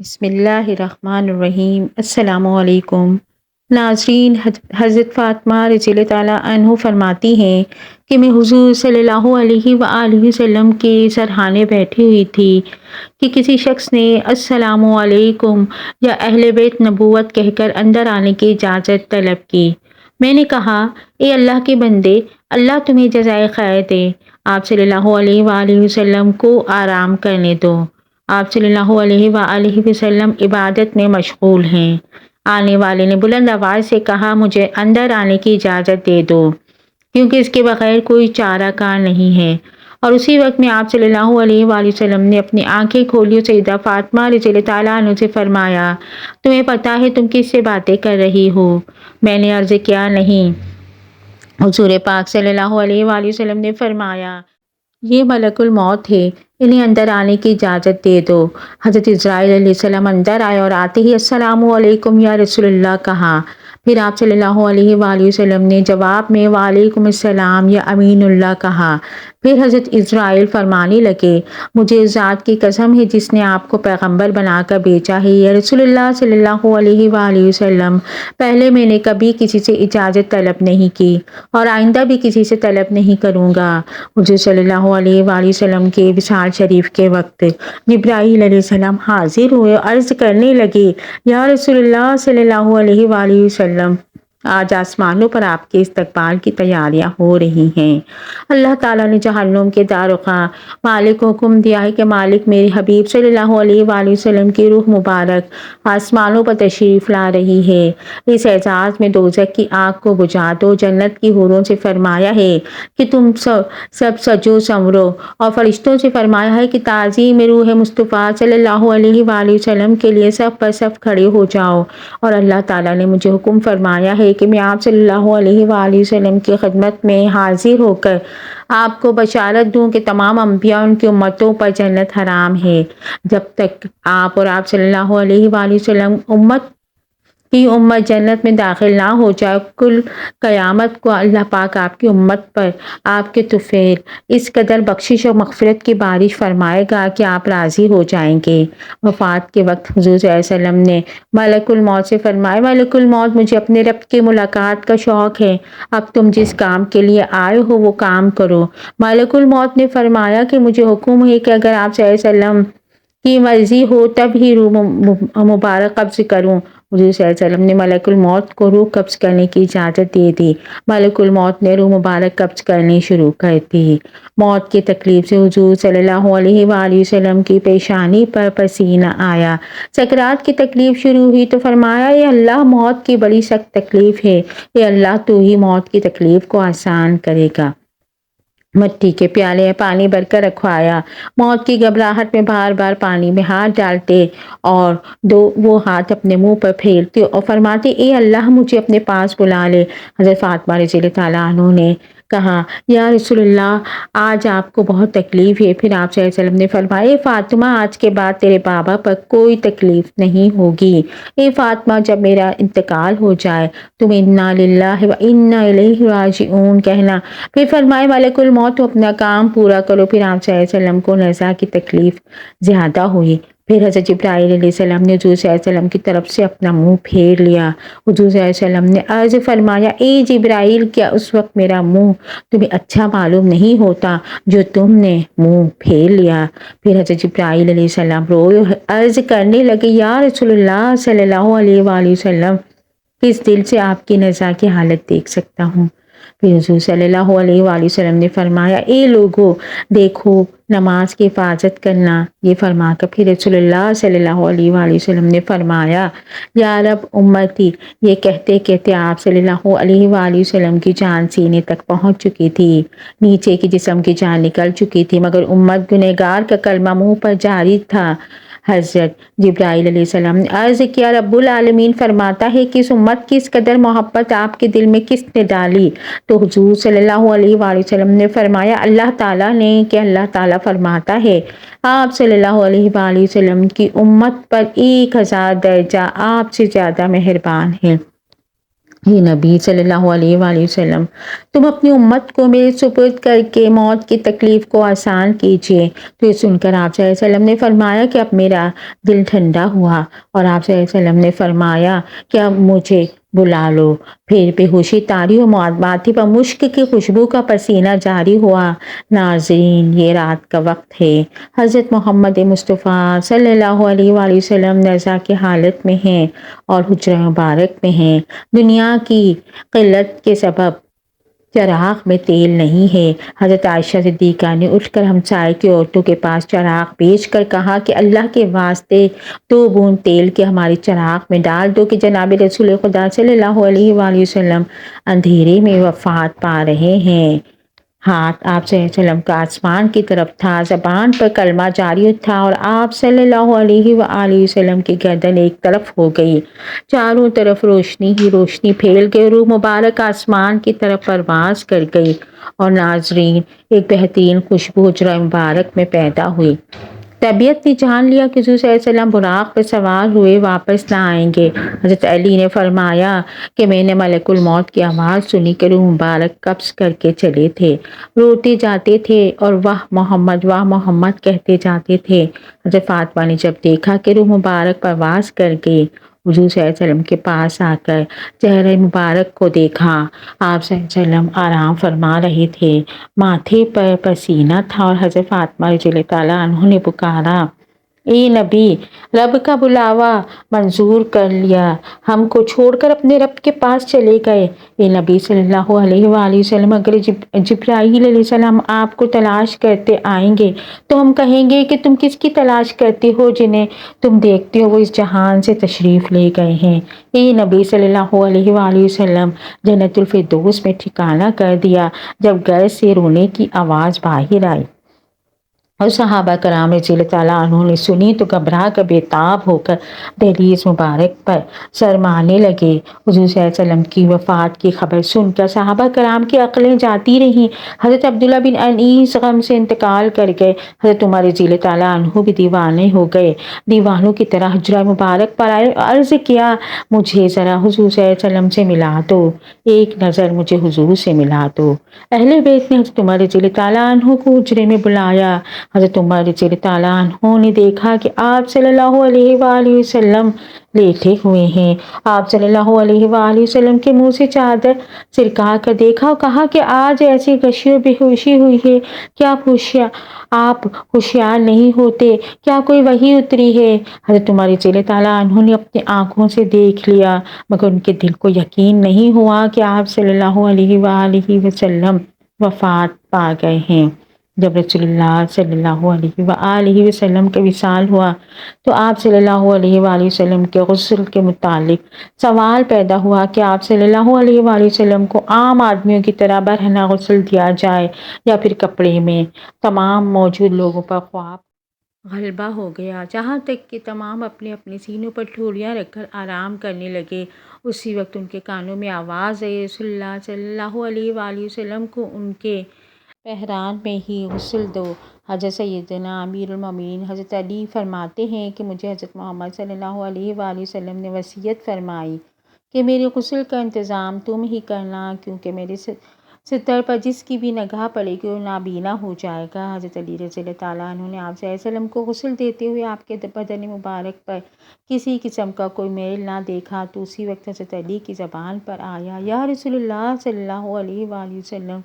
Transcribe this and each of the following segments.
بسم اللہ الرحمن الرحیم۔ السلام علیکم ناظرین، حضرت فاطمہ رضی اللہ تعالیٰ عنہ فرماتی ہیں کہ میں حضور صلی اللہ علیہ وآلہ وسلم کے سرہانے بیٹھی ہوئی تھی کہ کسی شخص نے السلام علیکم یا اہل بیت نبوت کہہ کر اندر آنے کی اجازت طلب کی۔ میں نے کہا، اے اللہ کے بندے، اللہ تمہیں جزائے خیر دے، آپ صلی اللہ علیہ وآلہ وسلم کو آرام کرنے دو۔ آپ صلی اللہ علیہ وآلہ وسلم عبادت میں مشغول ہیں۔ آنے والے نے بلند آواز سے کہا، مجھے اندر آنے کی اجازت دے دو، کیونکہ اس کے بغیر کوئی چارہ کار نہیں ہے۔ اور اسی وقت میں آپ صلی اللہ علیہ وآلہ وسلم نے اپنی آنکھیں کھولی اور سیدہ فاطمہ رضی اللہ تعالیٰ عنہ سے فرمایا، تمہیں پتہ ہے تم کس سے باتیں کر رہی ہو؟ میں نے عرض کیا، نہیں۔ حضور پاک صلی اللہ علیہ وآلہ وسلم نے فرمایا، یہ ملک الموت ہے، انہیں اندر آنے کی اجازت دے دو۔ حضرت اسرائیل علیہ السلام اندر آئے اور آتے ہی السلام علیکم یا رسول اللہ کہا۔ پھر آپ صلی اللہ علیہ وآلہ وسلم نے جواب میں وعلیکم السلام یا امین اللہ کہا۔ پھر حضرت اسرائیل فرمانے لگے، مجھے اس ذات کی قسم ہے جس نے آپ کو پیغمبر بنا کر بھیجا ہے، یا رسول اللہ صلی اللہ علیہ وآلہ وسلم، پہلے میں نے کبھی کسی سے اجازت طلب نہیں کی اور آئندہ بھی کسی سے طلب نہیں کروں گا۔ حضور صلی اللہ علیہ وآلہ وسلم کے وصال شریف کے وقت جبرائیل علیہ السلام حاضر ہوئے اور عرض کرنے لگے، یا رسول اللہ صلی اللہ علیہ وآلہ وسلم، آج آسمانوں پر آپ کے استقبال کی تیاریاں ہو رہی ہیں۔ اللہ تعالیٰ نے جہنم کے داروغہ مالک کو حکم دیا ہے کہ مالک میرے حبیب صلی اللہ علیہ وآلہ وسلم کی روح مبارک آسمانوں پر تشریف لا رہی ہے، اس اعزاز میں دوزخ کی آگ کو بجھا دو۔ جنت کی حوروں سے فرمایا ہے کہ تم سب سجو سنورو، اور فرشتوں سے فرمایا ہے کہ تعظیم روح مصطفیٰ صلی اللہ علیہ وآلہ وسلم کے لیے صف پر صف کھڑے ہو جاؤ۔ اور اللہ تعالیٰ نے مجھے حکم فرمایا ہے کہ میں آپ صلی اللہ علیہ وآلہ وسلم کی خدمت میں حاضر ہو کر آپ کو بشارت دوں کہ تمام انبیاء ان کی امتوں پر جنت حرام ہے، جب تک آپ اور آپ صلی اللہ علیہ وآلہ وسلم کی امت جنت میں داخل نہ ہو جائے۔ کل قیامت کو اللہ پاک آپ کی امت پر آپ کے طفیل اس قدر بخشش اور مغفرت کی بارش فرمائے گا کہ آپ راضی ہو جائیں گے۔ وفات کے وقت حضور صلی اللہ علیہ وسلم نے ملک الموت سے فرمایا، ملک الموت، مجھے اپنے رب کی ملاقات کا شوق ہے، اب تم جس کام کے لیے آئے ہو وہ کام کرو۔ ملک الموت نے فرمایا کہ مجھے حکم ہے کہ اگر آپ صلی اللہ علیہ وسلم کی مرضی ہو تب ہی روح مبارک قبض کروں۔ حضور صلی اللہ علیہ وسلم نے ملک الموت کو روح قبض کرنے کی اجازت دے دی۔ ملک الموت نے روح مبارک قبض کرنی شروع کر دی۔ موت کی تکلیف سے حضور صلی اللہ علیہ وآلہ وسلم کی پیشانی پر پسینہ آیا۔ سکرات کی تکلیف شروع ہوئی تو فرمایا، اے اللہ، موت کی بڑی سخت تکلیف ہے، اے اللہ تو ہی موت کی تکلیف کو آسان کرے گا۔ مٹی کے پیالے میں پانی بھر کر رکھوایا، موت کی گھبراہٹ میں بار بار پانی میں ہاتھ ڈالتے اور وہ ہاتھ اپنے منہ پر پھیرتے اور فرماتے، اے اللہ مجھے اپنے پاس بلا لے۔ حضرت فاطمہ رضی اللہ تعالیٰ عنہ نے کہا، یا رسول اللہ، آج آپ کو بہت تکلیف ہے۔ پھر آپ صلی اللہ علیہ وسلم نے فرمایا، اے فاطمہ، آج کے بعد تیرے بابا پر کوئی تکلیف نہیں ہوگی۔ اے فاطمہ، جب میرا انتقال ہو جائے تم انا للہ و انا الیہ راجعون کہنا۔ پھر فرمائے، ملک الموت، اپنا کام پورا کرو۔ پھر آپ صلی اللہ علیہ وسلم کو نزا کی تکلیف زیادہ ہوئی۔ پھر حضرت جبرائیل علیہ السلام نے حضور صلی اللہ علیہ وسلم کی طرف سے اپنا منہ پھیر لیا۔ حضور صلی اللہ علیہ وسلم نے عرض فرمایا، اے جبرائیل، کیا اس وقت میرا منہ تمہیں اچھا معلوم نہیں ہوتا جو تم نے منہ پھیر لیا؟ پھر حضرت جبرائیل علیہ السلام روئے اور عرض کرنے لگے، یا رسول اللہ صلی اللہ علیہ وآلہ وسلم، کس دل سے آپ کی نزا کی حالت دیکھ سکتا ہوں؟ پھر حضور صلی اللہ علیہ وآلہ وسلم نے فرمایا، اے لوگو، دیکھو نماز کی حفاظت کرنا۔ یہ فرما کر پھر رسول اللہ صلی اللہ علیہ وآلہ وسلم نے فرمایا، یا رب امتی، یہ کہتے کہتے آپ صلی اللہ علیہ وآلہ وسلم کی جان سینے تک پہنچ چکی تھی، نیچے کی جسم کی جان نکل چکی تھی، مگر امت گنہگار کا کلمہ منہ پر جاری تھا۔ حضرت جبرائیل علیہ السلام نے عرض کیا، رب العالمین فرماتا ہے کہ اس امت کی اس قدر محبت آپ کے دل میں کس نے ڈالی؟ تو حضور صلی اللہ علیہ وآلہ وسلم نے فرمایا، اللہ تعالیٰ نے، کہ اللہ تعالیٰ فرماتا ہے، آپ صلی اللہ علیہ وآلہ وسلم کی امت پر 1000 درجہ آپ سے زیادہ مہربان ہے۔ یہ نبی صلی اللہ علیہ وآلہ وسلم، تم اپنی امت کو میرے سپرد کر کے موت کی تکلیف کو آسان کیجیے۔ تو یہ سن کر آپ صلی اللہ علیہ وسلم نے فرمایا کہ اب میرا دل ٹھنڈا ہوا، اور آپ صلی اللہ علیہ وسلم نے فرمایا کہ اب مجھے بلا لو۔ پھر بے ہوشی طاری و ماتھے پر مشک کی خوشبو کا پسینہ جاری ہوا۔ ناظرین، یہ رات کا وقت ہے، حضرت محمد مصطفیٰ صلی اللہ علیہ وآلہ وسلم نزا کی حالت میں ہیں اور حجرہ مبارک میں ہیں۔ دنیا کی قلت کے سبب چراغ میں تیل نہیں ہے۔ حضرت عائشہ صدیقہ نے اٹھ کر ہمسائے کی عورتوں کے پاس چراغ بھیج کر کہا کہ اللہ کے واسطے 2 بوند تیل کے ہمارے چراغ میں ڈال دو کہ جناب رسول خدا صلی اللہ علیہ وآلہ وسلم اندھیرے میں وفات پا رہے ہیں۔ ہاتھ آپ صلی اللہ علیہ وسلم کا آسمان کی طرف تھا، زبان پر کلمہ جاری تھا، اور آپ صلی اللہ علیہ وآلہ وسلم کی گردن ایک طرف ہو گئی۔ چاروں طرف روشنی ہی روشنی پھیل گئی، روح مبارک آسمان کی طرف پرواز کر گئی، اور ناظرین، ایک بہترین خوشبو حجرہ مبارک میں پیدا ہوئی۔ طبیعت نے جان لیا کہ حضور صلی اللہ علیہ وسلم براق پر سوار ہوئے واپس نہ آئیں گے۔ حضرت علی نے فرمایا کہ میں نے ملک الموت کی آواز سنی کہ روح مبارک قبض کر کے چلے تھے، روتے جاتے تھے اور واہ محمد کہتے جاتے تھے۔ حضرت فاطمہ نے جب دیکھا کہ روح مبارک پرواز کر گئی، حضور صلی اللہ علیہ وسلم کے پاس آ کر چہرہ مبارک کو دیکھا۔ آپ صلی اللہ علیہ وسلم آرام فرما رہے تھے، ماتھے پر پسینہ تھا، اور حضرت فاطمہ رضی اللہ تعالیٰ عنہ نے پکارا، اے نبی، رب کا بلاوا منظور کر لیا، ہم کو چھوڑ کر اپنے رب کے پاس چلے گئے۔ اے نبی صلی اللہ علیہ وآلہ وسلم، اگر جبرائیل علیہ السلام آپ کو تلاش کرتے آئیں گے تو ہم کہیں گے کہ تم کس کی تلاش کرتے ہو؟ جنہیں تم دیکھتے ہو وہ اس جہان سے تشریف لے گئے ہیں۔ اے نبی صلی اللہ علیہ وآلہ وسلم، جنت الفردوس میں ٹھکانہ کر دیا۔ جب گھر سے رونے کی آواز باہر آئی اور صحابہ کرام رضی اللہ تعالیٰ عنہ نے سنی تو گھبرا کر بے تاب ہو کر دہلیز مبارک پر سر مارنے لگے۔ حضور صلی اللہ علیہ وسلم کی وفات کی خبر سن کر صحابہ کرام کی عقلیں جاتی رہیں۔ حضرت عبداللہ بن انیس غم سے انتقال کر گئے۔ حضرت عمر رضی اللہ تعالیٰ عنہ بھی دیوانے ہو گئے، دیوانوں کی طرح حجرہ مبارک پر آئے، عرض کیا، مجھے ذرا حضور صلی اللہ علیہ وسلم سے ملا دو، ایک نظر مجھے حضور سے ملا دو۔ اہل بیت نے حضرت عمر رضی اللہ تعالیٰ عنہ کو حجرے میں بلایا۔ حضرت عمر رضی اللہ تعالیٰ عنہ نے دیکھا کہ آپ صلی اللہ علیہ وآلہ وسلم لیٹے ہوئے ہیں۔ آپ صلی اللہ علیہ وآلہ وسلم کے منہ سے چادر سرکا کر دیکھا اور کہا کہ آج ایسی غشی و بے ہوشی ہوئی ہے کہ آپ ہوشیار نہیں ہوتے، کیا کوئی وحی اتری ہے؟ حضرت عمر رضی اللہ تعالیٰ عنہ نے اپنی آنکھوں سے دیکھ لیا، مگر ان کے دل کو یقین نہیں ہوا کہ آپ صلی اللہ علیہ وآلہ وسلم وفات پا گئے ہیں۔ جب رسول اللہ صلی اللہ علیہ وآلہ وسلم کا وصال ہوا تو آپ صلی اللہ علیہ وآلہ وسلم کے غسل کے متعلق سوال پیدا ہوا کہ آپ صلی اللہ علیہ وآلہ وسلم کو عام آدمیوں کی طرح برہنہ غسل دیا جائے یا پھر کپڑے میں۔ تمام موجود لوگوں پر خواب غلبہ ہو گیا، جہاں تک کہ تمام اپنے اپنے سینوں پر ٹھولیاں رکھ کر آرام کرنے لگے۔ اسی وقت ان کے کانوں میں آواز آئی، رسول اللہ صلی اللہ علیہ وآلہ وسلم کو ان کے بحران میں ہی غسل دو۔ حضرت سیدنا امیر المومنین حضرت علی فرماتے ہیں کہ مجھے حضرت محمد صلی اللہ علیہ وآلہ وسلم نے وصیت فرمائی کہ میرے غسل کا انتظام تم ہی کرنا، کیونکہ میرے ستر پر جس کی بھی نگاہ پڑے گی وہ نابینا ہو جائے گا۔ حضرت علی رضی اللہ تعالیٰ عنہ نے آپ صلی اللہ علیہ وسلم کو غسل دیتے ہوئے آپ کے بدن مبارک پر کسی قسم کا کوئی میل نہ دیکھا تو اسی وقت حضرت علی کی زبان پر آیا، یا رسول اللہ صلی اللہ علیہ وآلہ وسلم،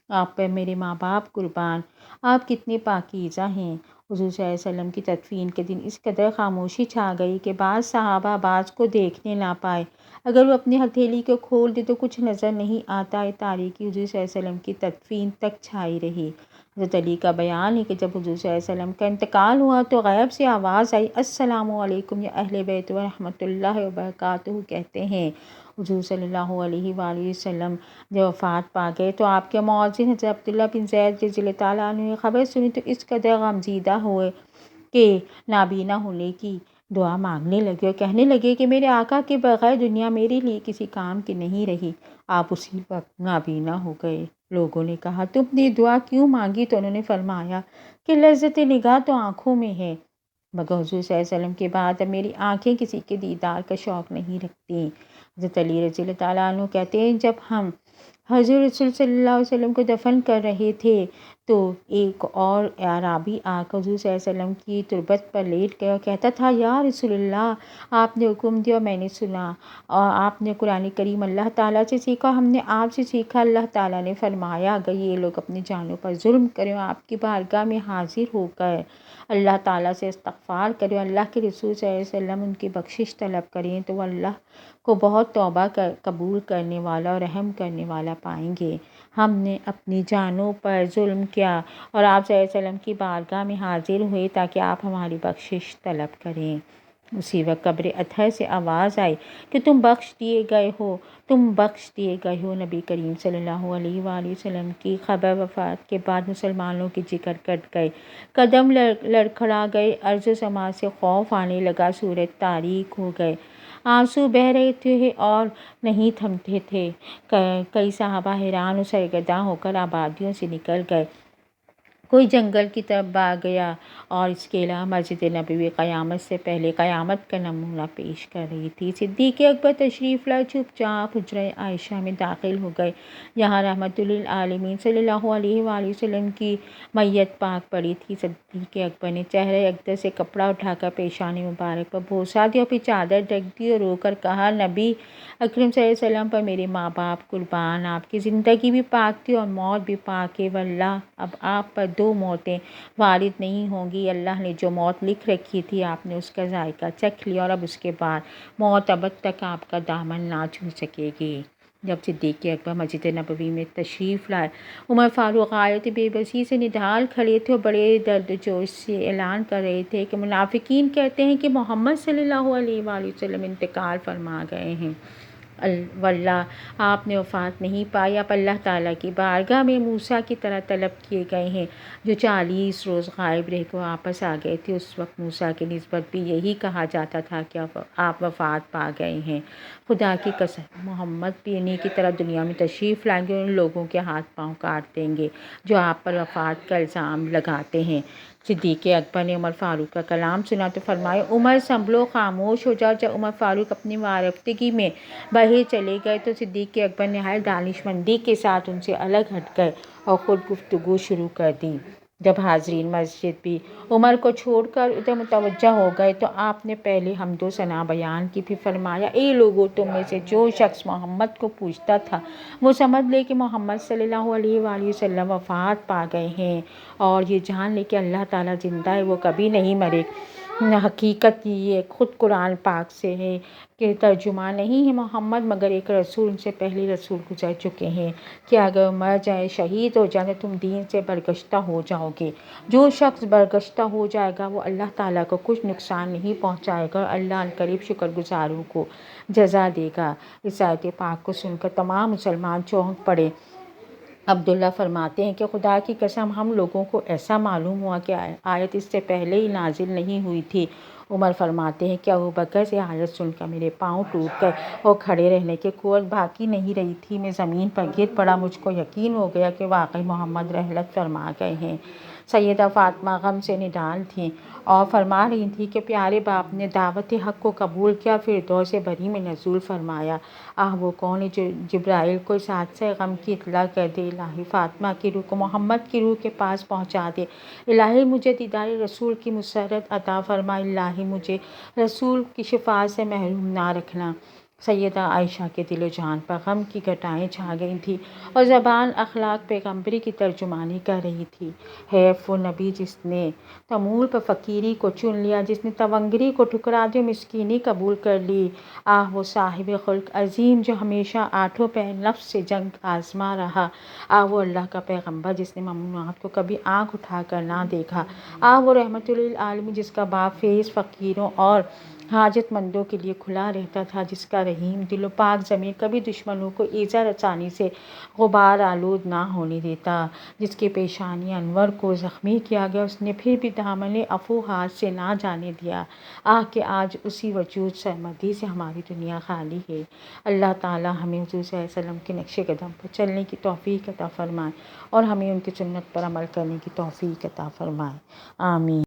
آپ پر میرے ماں باپ قربان، آپ کتنے پاکیزہ ہیں۔ حضور صلی اللہ علیہ وسلم کی تدفین کے دن اس قدر خاموشی چھا گئی کہ بعض صحابہ بعض کو دیکھنے نہ پائے، اگر وہ اپنی ہتھیلی کو کھول دے تو کچھ نظر نہیں آتا۔ تاریکی حضور صلی اللہ علیہ وسلم کی تدفین تک چھائی رہی۔ حضرت علی کا بیان ہے کہ جب حضور صلی اللہ علیہ وسلم کا انتقال ہوا تو غیب سے آواز آئی، السلام علیکم یا اہل بیت ورحمۃ اللہ وبرکاتہ۔ کہتے ہیں حضور صلی اللہ علیہ وآلہ وسلم جب وفات پا گئے تو آپ کے مؤذن حضرت عبداللہ بن زید رضی اللہ تعالیٰ عنہ نے خبر سنی تو اس قدر غمزدہ ہوئے کہ نابینا ہونے کی دعا مانگنے لگے اور کہنے لگے کہ میرے آقا کے بغیر دنیا میرے لیے کسی کام کی نہیں رہی۔ آپ اسی وقت نابینا ہو گئے۔ لوگوں نے کہا، تم نے دعا کیوں مانگی؟ تو انہوں نے فرمایا کہ لذت نگاہ تو آنکھوں میں ہے، مگر حضور صلی اللہ علیہ وسلم کے بعد اب میری آنکھیں کسی کے دیدار کا شوق نہیں رکھتی۔ حضرت علی رضی اللہ تعالیٰ عنہ کہتے ہیں جب ہم حضور رسول صلی اللہ علیہ وسلم کو دفن کر رہے تھے تو ایک اور اعرابی آ کر حضور صلی اللہ علیہ وسلم کی تربت پر لیٹ گیا اور کہتا تھا یا رسول اللہ آپ نے حکم دیا میں نے سنا، اور آپ نے قرآن کریم اللہ تعالیٰ سے سیکھا، ہم نے آپ سے سیکھا۔ اللہ تعالیٰ نے فرمایا اگر یہ لوگ اپنی جانوں پر ظلم کریں اور آپ کی بارگاہ میں حاضر ہو کر اللہ تعالیٰ سے استغفار کریں، اللہ کے رسول صلی اللہ علیہ وسلم ان کی بخشش طلب کریں تو وہ اللہ کو بہت توبہ قبول کرنے والا اور رحم کرنے والا پائیں گے۔ ہم نے اپنی جانوں پر ظلم کیا اور آپ صلی اللہ علیہ وسلم کی بارگاہ میں حاضر ہوئے تاکہ آپ ہماری بخشش طلب کریں۔ اسی وقت قبر اطہر سے آواز آئی کہ تم بخش دیے گئے ہو، تم بخش دیے گئے ہو۔ نبی کریم صلی اللہ علیہ وآلہ وسلم کی خبر وفات کے بعد مسلمانوں کے جگر کٹ گئے، قدم لڑکھڑا گئے، ارض و سما سے خوف آنے لگا، سورج تاریک ہو گئے، آنسو بہہ رہے تھے اور نہیں تھمتے تھے۔ کئی صحابہ حیران و سرگرداں ہو کر آبادیوں سے نکل گئے، کوئی جنگل کی طرف بھاگ گیا، اور اس کے علاوہ مسجد نبوی قیامت سے پہلے قیامت کا نمونہ پیش کر رہی تھی۔ صدیق اکبر تشریف لائے، چپ چاپ حجرہ عائشہ میں داخل ہو گئے، یہاں رحمت للعالمین صلی اللہ علیہ وآلہ وسلم کی میت پاک پڑی تھی۔ صدیق اکبر نے چہرہ اقدس سے کپڑا اٹھا کر پیشانی مبارک پر بوسہ دیا اور پھر چادر ڈھک دی اور رو کر کہا نبی اکرم صلی اللہ علیہ وسلم پر میرے ماں باپ قربان، آپ کی زندگی بھی پاک تھی اور موت بھی پاک ہے، واللہ اب آپ پر دو موتیں وارد نہیں ہوں گی۔ اللہ نے جو موت لکھ رکھی تھی آپ نے اس کا ذائقہ چکھ لیا اور اب اس کے بعد موت ابد تک آپ کا دامن نہ چھو سکے گی۔ جب صدیق اکبر مسجد نبوی میں تشریف لائے، عمر فاروق غایت بے بسی سے نڈھال کھڑے تھے اور بڑے درد جوش سے اعلان کر رہے تھے کہ منافقین کہتے ہیں کہ محمد صلی اللہ علیہ وآلہ وسلم انتقال فرما گئے ہیں، واللہ آپ نے وفات نہیں پائی، آپ اللہ تعالیٰ کی بارگاہ میں موسیٰ کی طرح طلب کیے گئے ہیں جو 40 روز غائب رہ کر واپس آ گئے تھے۔ اس وقت موسیٰ کی نسبت بھی یہی کہا جاتا تھا کہ آپ وفات پا گئے ہیں۔ خدا کی قسم محمد بھی انہی کی طرح دنیا میں تشریف لائیں گے اور ان لوگوں کے ہاتھ پاؤں کاٹ دیں گے جو آپ پر وفات کا الزام لگاتے ہیں۔ صدیق اکبر نے عمر فاروق کا کلام سنا تو فرمایا عمر سنبھلو، خاموش ہو جاؤ۔ جب عمر فاروق اپنی وارفتگی میں باہر چلے گئے تو صدیق اکبر نہایت دانشمندی کے ساتھ ان سے الگ ہٹ گئے اور خود گفتگو شروع کر دی۔ جب حاضرین مسجد بھی عمر کو چھوڑ کر ادھر متوجہ ہو گئے تو آپ نے پہلے حمد و ثنا بیان کی، پھر فرمایا اے لوگو، تم میں سے جو شخص محمد کو پوچھتا تھا وہ سمجھ لے کہ محمد صلی اللہ علیہ وآلہ وسلم وفات پا گئے ہیں، اور یہ جان لے کہ اللہ تعالیٰ زندہ ہے، وہ کبھی نہیں مرے۔ حقیقت یہ خود قرآن پاک سے ہے کہ ترجمہ نہیں ہے محمد مگر ایک رسول، ان سے پہلے رسول گزر چکے ہیں کہ اگر مر جائے، شہید ہو جائے تو تم دین سے برگشتہ ہو جاؤ گے۔ جو شخص برگشتہ ہو جائے گا وہ اللہ تعالیٰ کو کچھ نقصان نہیں پہنچائے گا اور اللہ عنقریب شکر گزاروں کو جزا دے گا۔ اس آیت پاک کو سن کر تمام مسلمان چونک پڑے۔ عبداللہ فرماتے ہیں کہ خدا کی قسم ہم لوگوں کو ایسا معلوم ہوا کہ آیت اس سے پہلے ہی نازل نہیں ہوئی تھی۔ عمر فرماتے ہیں کہ ابوبکر سے آیت سن کر میرے پاؤں ٹوٹ گئے اور کھڑے رہنے کی قوت باقی نہیں رہی تھی، میں زمین پر گر پڑا، مجھ کو یقین ہو گیا کہ واقعی محمد رحلت فرما گئے ہیں۔ سیدہ فاطمہ غم سے نڈال تھیں اور فرما رہی تھیں کہ پیارے باپ نے دعوت حق کو قبول کیا، فردوس بری میں نزول فرمایا۔ وہ کون ہے جو جبرائیل کو اس حادثہ غم کی اطلاع کر دے، الہی فاطمہ کی روح کو محمد کی روح کے پاس پہنچا دے، الہی مجھے دیدار رسول کی مسرت عطا فرما، الہی مجھے رسول کی شفاعت سے محروم نہ رکھنا۔ سیدہ عائشہ کے دل و جان پر غم کی گھٹائیں چھا گئی تھیں اور زبان اخلاق پیغمبری کی ترجمانی کر رہی تھی۔ حیف وہ نبی جس نے تمول پر فقیری کو چن لیا، جس نے تونگری کو ٹھکرا دیا، مسکینی قبول کر لی۔ وہ صاحب خلق عظیم جو ہمیشہ آٹھوں پیر نفس سے جنگ آزما رہا۔ وہ اللہ کا پیغمبر جس نے ممنوعات کو کبھی آنکھ اٹھا کر نہ دیکھا۔ وہ رحمت للعالمین جس کا باب فیض فقیروں اور حاجت مندوں کے لیے کھلا رہتا تھا، جس کا رحیم دل و پاک ضمیر کبھی دشمنوں کو ایذا رسانی سے غبار آلود نہ ہونے دیتا، جس کے پیشانی انور کو زخمی کیا گیا اس نے پھر بھی دامن عفو ہاتھ سے نہ جانے دیا۔ کہ آج اسی وجود سرمدی سے ہماری دنیا خالی ہے۔ اللہ تعالیٰ ہمیں حضور صلی اللہ علیہ وسلم کے نقش قدم پر چلنے کی توفیق عطا فرمائے اور ہمیں ان کی سنت پر عمل کرنے کی توفیق عطا فرمائے، آمین۔